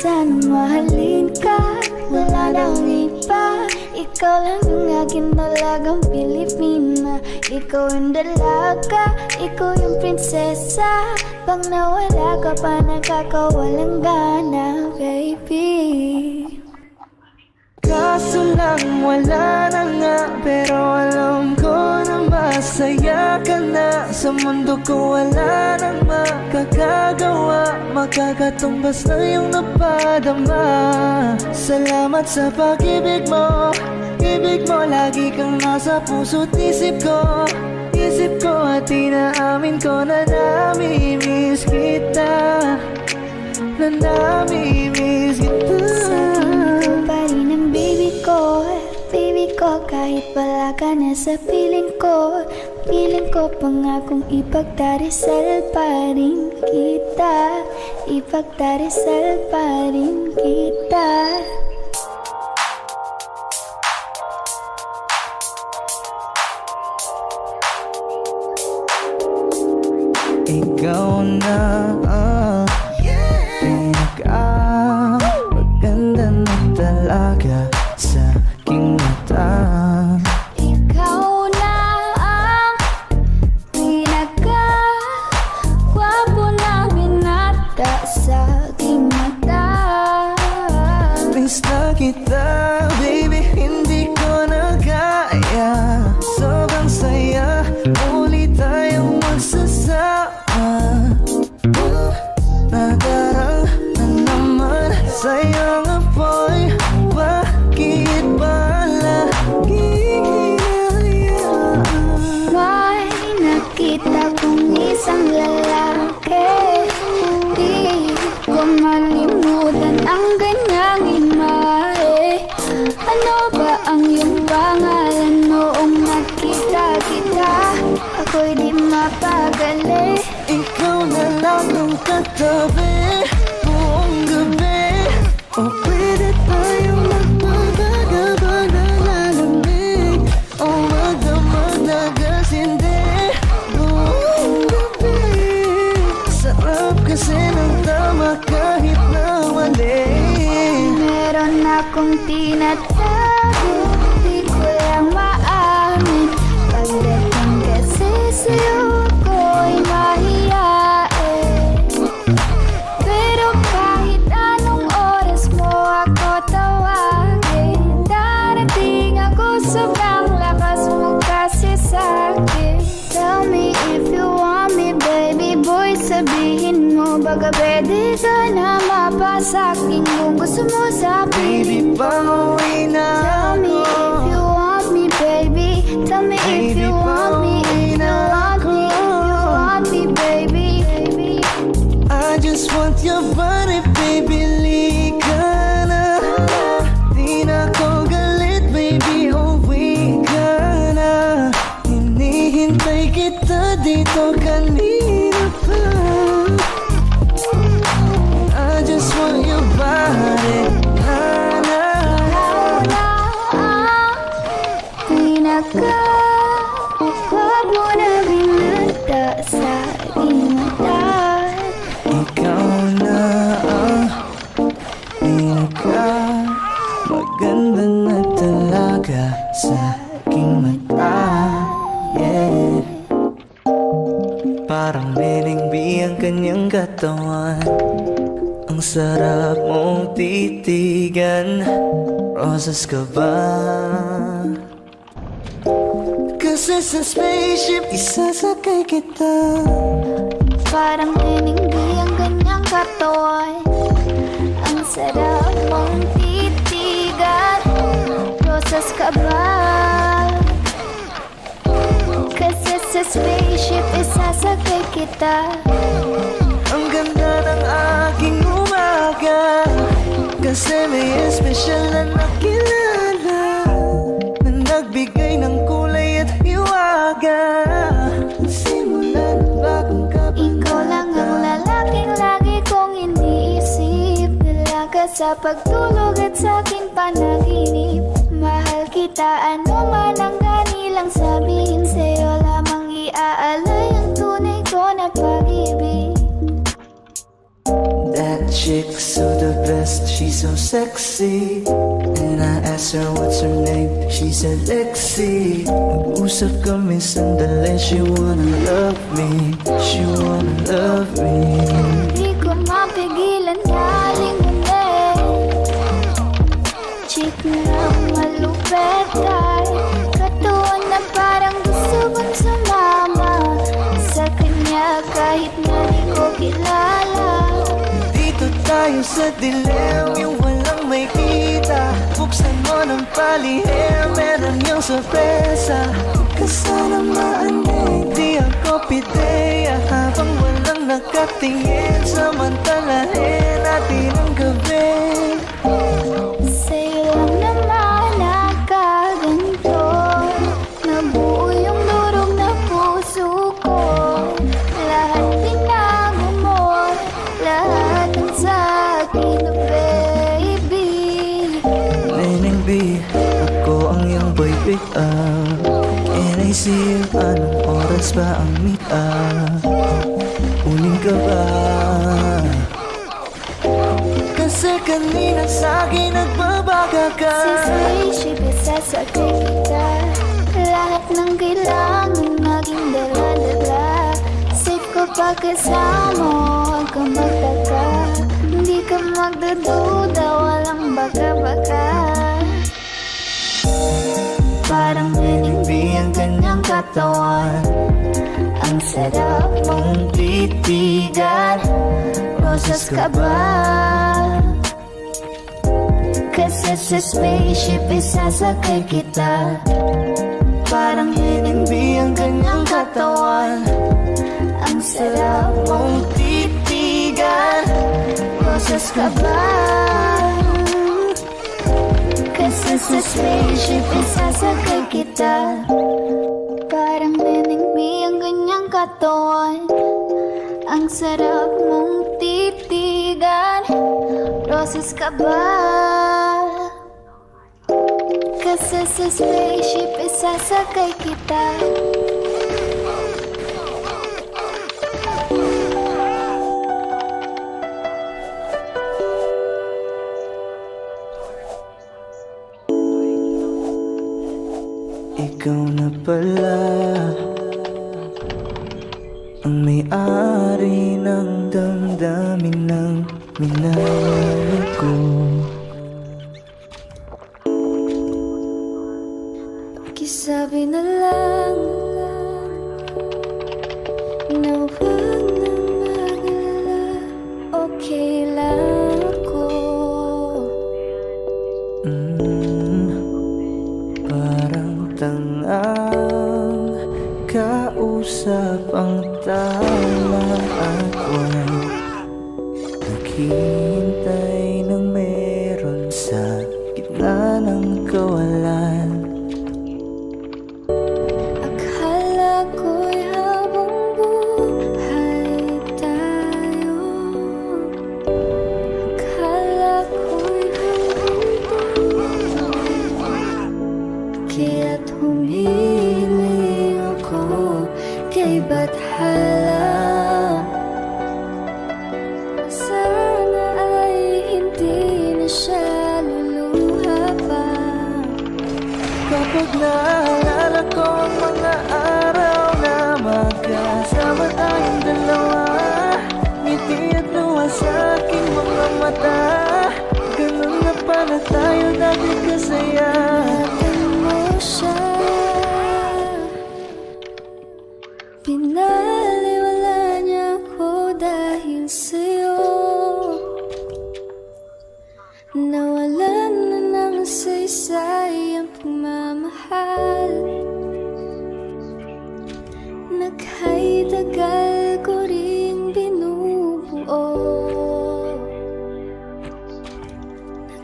sanang mahalin ka. Wala na akong iba, ikaw lang ang akin talagang Pilipina. Ikaw yung dalaga, ikaw yung prinsesa. Pag nawala ka pa nakakawalang gana, baby. Kaso lang wala na nga, pero alam ko na masaya ka na. Sa mundo ko wala nang makakagawa, makakatumbas na yung napadama. Salamat sa pag-ibig mo, ibig mo lagi kang nasa puso't isip ko. Isip ko at inaamin ko na namimiss kita, na namimiss kita. Baby ko, kahit wala ka na sa piling ko, piling ko pangakong ipagdarasal pa rin kita, ipagdarasal pa rin kita. Ikaw na ang maganda na talaga sa aking mata. Ikaw na ang pinaka-gwapo na binata sa aking mata. Miss na kita, baby, hindi ko na kaya. Sobrang saya, muli tayong magsasama. Nadarang na naman sa'yo nga boy, bakit ba lagi hinahayaan? May nakita kong isang lalaki, di ko malimutan ang ganyang imahe. Ano ba ang iyong pangalan noong nakita kita? Ako'y di mapagali. Ikaw na lang ang katabi buong gabi. O pwede tayong magpapagabag na lalamig, o magdamag na gasindi buong gabi. Sarap kasi ng tama kahit na mali. Meron akong tinatago, di ko lang maamin. Pagdating kasi sa'yo ko'y mahiyain. Pero kahit anong oras mo ako tawagin, darating ako, sobrang lakas mo kasi sa'kin. Tell me if you want me, baby boy, sabihin mo. Baga pwede ka na mapasakin kung gusto mo sa Baby, piling ko. pauwi na Tell me if you want me, baby. Tell me if you want me, if you want me, if you want me, baby. I just want your body, baby, lika na. Di na ko galit, baby, uwi ka na. Hinihintay kita dito kanina pa. I just want your body, na. Pinaka-gwapo na binata sa aking mata. Ikaw na ang maganda na talaga sa aking mata. Yeah. Parang meningbi ang kanyang katawan, ang sarap mong titigan. Rosas ka ba? Kasi sa spaceship isasakay kita. Parang tininggi ang kanyang katawan, ang sarap mong titigan. Rosas ka ba? Kasi sa spaceship isasakay kita. Ang ganda ng aking umaga, kasi may espesyal na nakilala, na nagbigay ng kulay at hiwaga. Simula ng bagong kabanata. Ikaw lang ang lalaking lagi kong iniisip, dalaga sa pagtulog at sa aking panaginip. Mahal kita, ano man ang ganilang sabihin, sa'yo lamang iaalay ang tunay ko na pag-ibig. That chick, so the best, she's so sexy. And I asked her what's her name, she said Lexi. Nag-usap kami sandali, she wanna love me, she wanna love me. Di ko mapigilan galing ulit. Chick na malupet ay katuon na parang gusto kong sumama sa kanya kahit na di ko kilala. Dito tayo sa dilim, yung walang may kita. Buksan mo ng palihim, meron yung sorpresa. Kasana maanig, di ako pideya. Habang walang nakatingin, samantalahin natin ang gabi. Sa'yo lang naman nakaganto, nabuo yung durog na puso ko. Lahat tinago mo, lahat ng sa'kin, baby. Neneng B, ako ang iyong boy pick up. And I see you, anong oras ba ang meet up? Uling ka ba? Kasi kanina sa'kin nagbabaga ka. Si spaceship, isasakay kita. Lahat ng kailangan maging dala-dala. Safe ko pa kasama, huwag ka magtaka. Hindi ka magdududa, walang baka-baka. Parang naningbi ang kanyang katawan. Ang sarap mong titigan. Rosas ka ba? Kasi sa spaceship isasakay kita. Parang hinimbi ang kanyang katawan. Ang sarap mong titigan. Rosas ka ba? Kasi sa spaceship isasakay kita. Parang hinimbi ang kanyang katawan. Ang sarap mong titigan. Rosas ka ba? Kasi sa spaceship isasakay kita. Ikaw na pala ang may-ari ng damdamin ng minamahal ko. Pakisabi na lang na huwag na mag-alala. Okay lang ako. Parang tangang kausap ang tala at buwan. Naghihintay ng meron sa gitna ng kawalan. Akala ko'y habang buhay tayo. Akala ko'y habang buhay. Kaya't humiling ako kay Bathala. Sana ay hindi na siya luluha pa. Kapag naalala ko ang mga araw na magkasama tayong dalawa, ngiti at luha sa aking mga mata. Ganun na pala tayo dati kasaya. Natin mo siya, pinaliwala niya ako dahil sa'yo. Nawalan na ng saysay ang pagmamahal. Nagha'y tagal ko ring binubuo.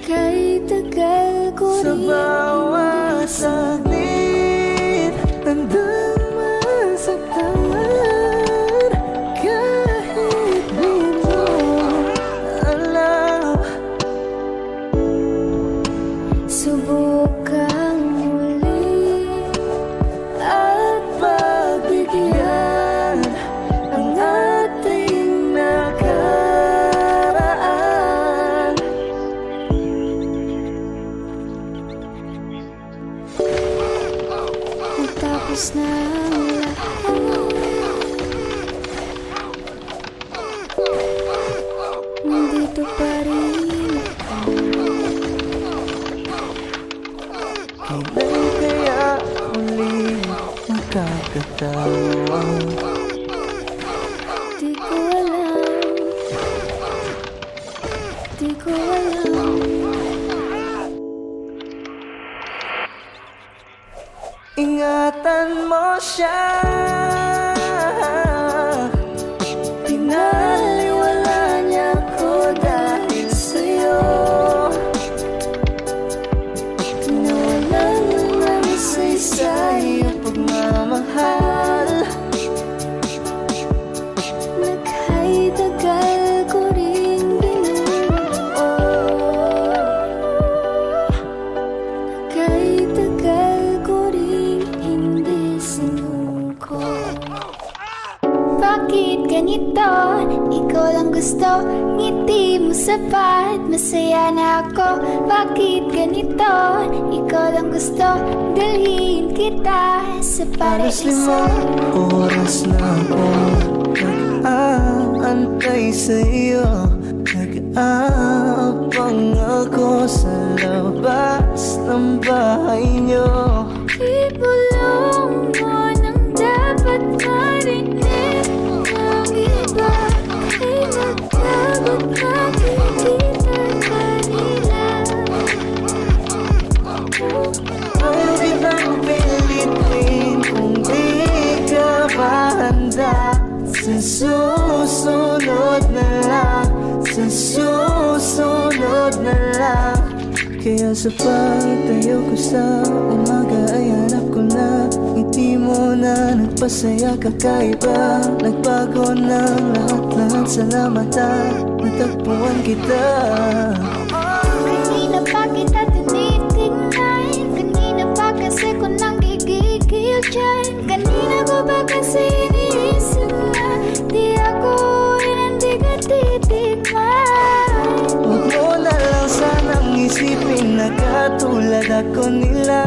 Nagha'y tagal ko Sa ring bawat saglit, handang masaktan. Kahit di mo alam, subukang muli at pagbigyan ang ating nakaraan. nandito pa rin ako. Kailan kaya uli magkakatawa? Di ko alam, di ko alam. Ingatan mo siya, pinaliwala niya ko dahil sa'yo. Nawalan ng saysay ang pagmamahal. Naghaydagal ko rin binuo. Naghaydagal ko rin hindi sinuko. Bakit ganito? Ikaw lang gusto, ngiti mo sapat, masaya na ako. Bakit ganito? Ikaw lang gusto, dalhin kita sa Alas paraiso. 5 oras na ako nag-aantay sa'yo. Nag-aabang ako sa labas ng bahay niyo. Ibulong mo nang dapat marinig ng iba. Ay naglagot nakikita kanila. Ayaw kitang pilitin kung di ka pa handa. Sa susunod na lang, sa susunod na lang. Kaya sa pagtayo ko sa umaga ay hanap ko na ngiti mo na nagpasaya kakaiba. Nagbago ng lahat-lahat sa mata, natagpuan kita. Kanina pa kita tinitingnan, kanina pa kasi ko nang gigigil dyan. Kanina ko ba kasi iniisip na di ako hindi ka titigman. Huwag mo na lang sanang isipin na katulad ako nila.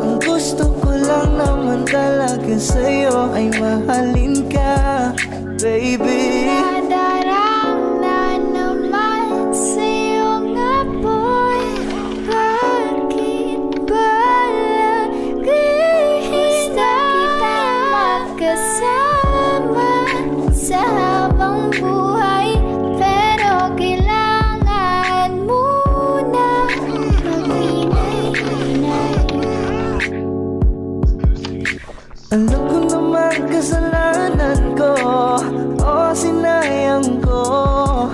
Ang gusto ko lang naman talaga sa'yo ay mahalin ka, baby. Nadarang na naman sa'yo nga boy. Bakit ba lagi kita magkasama sa habang buhay? Pero kailangan muna maghinay-hinay. Alam ko naman kasalanan ko, o sinayang ko.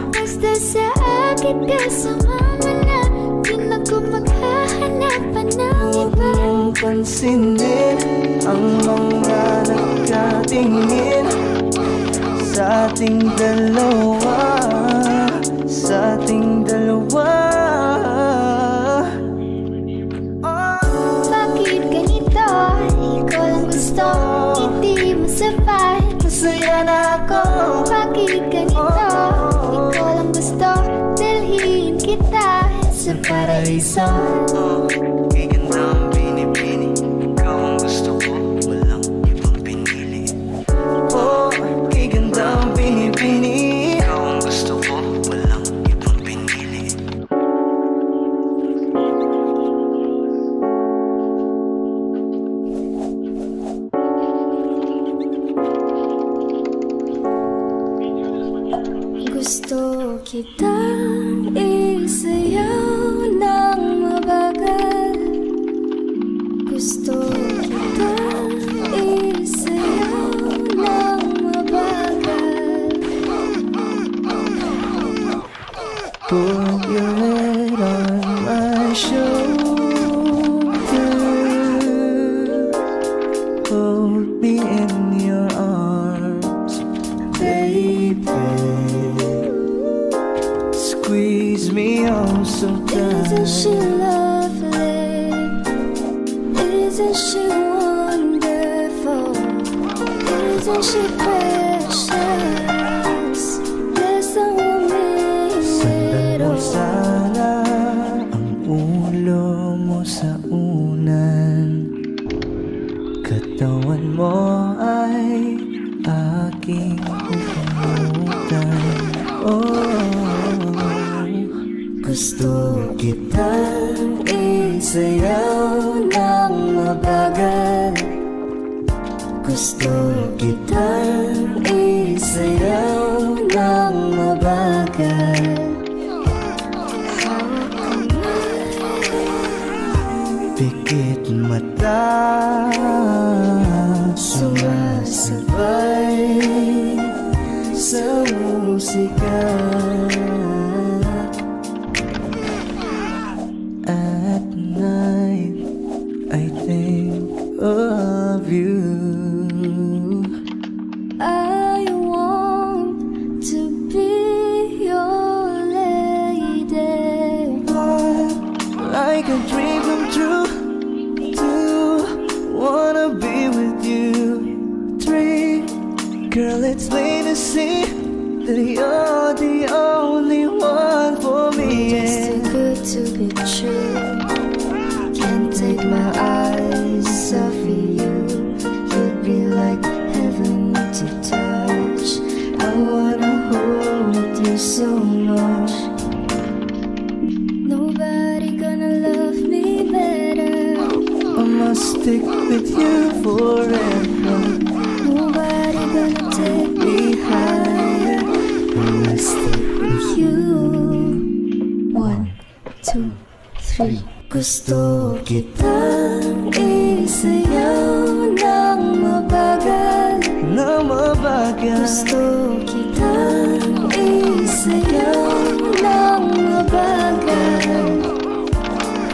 Basta sa akin kasama mo na, di na ko maghahanapan ng Huwag iba. mong pansinin ang mga nagkatingin sa ating dalawa, sa ating dalawa. Bakit ganito? Ikaw lang gusto, hindi mo sapat, Masaya na ako. bakit ganito? Ikaw lang gusto, dalhin kita sa paraiso. Kay ganda ang binibini, ikaw ang gusto ko, walang ibang pinili. Oh, kay ganda ang binibini, ikaw ang gusto ko, walang ibang pinili. Gusto kitang isayaw ng mabagal. Gusto kitang isayaw ng mabagal. Put your head on my shoulder, hold me in your arms, baby. Squeeze me oh so Isn't she tight. lovely? Isn't she wonderful? Isn't she precious? There's a woman Sundan mo little. sana ang ulo mo sa unan. Katawan mo ay aking hukutan. Oh, Gusto kitang isayaw ng mabagal. Gusto kitang isayaw ng mabagal. Pikit mata, sumasabay sa musika. At night, I think of you. I want to be your lady. Like a dream come true. Two, wanna be with you. Three, girl, it's plain to see that you're the only one for me. Just too good to be true. Can't take my eyes off of you. You'd be like heaven to touch. I wanna hold you so much. Nobody gonna love me better. I must stick with you forever. Nobody gonna take me higher. I must stick with You. 1, 2, 3. Gusto Kitang isayaw ng mabagal. na mabagal. Gusto kitang isayaw ng mabagal.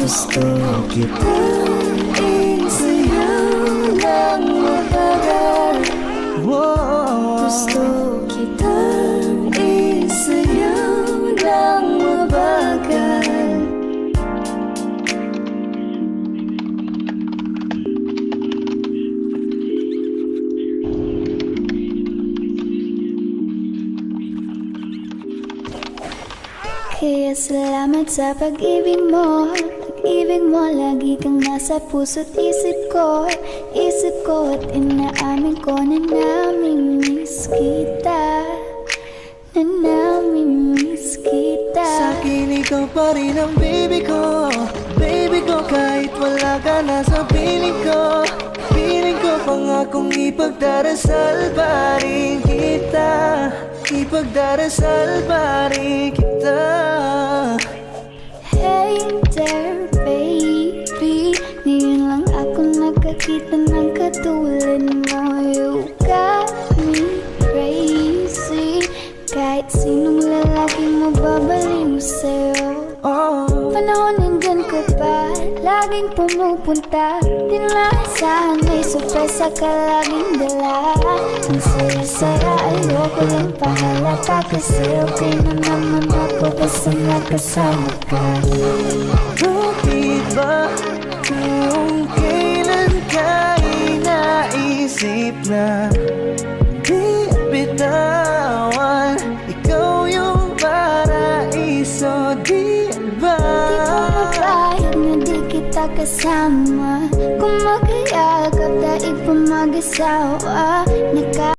Gusto kitang isayaw ng mabagal. Whoa. Gusto kitang isayaw ng mabagal. Kaya salamat sa pag-ibig mo. Pag-ibig mo, lagi kang nasa puso't isip ko. Isip ko at inaamin ko na namimiss kita. Na namimiss kita. Sa'kin ikaw pa rin ang baby ko. Baby ko, kahit wala ka na sa piling ko. Piling ko pangakong ipagdarasal pa rin kita. Ipagdarasal pa rin kita. Hey there, baby. Ngayon lang ako nakakita ng katulad mo. You got me crazy. Kahit sinong lalaki mo babaliw sa'yo. Oh, Panahon nandyan ka pa, laging pumupunta. Di naasahan, may sorpresa ka laging dala. Ang saya-saya, ayoko lang pahalata. Kasi okay na naman ako basta nakasama ka. bakit ba kung kailan ka inaisip na di bitawan? Ikaw yung paraiso, di ba? Di ko mapayag na di kita kasama. Kung magkayagap, daig pa mag-asawa.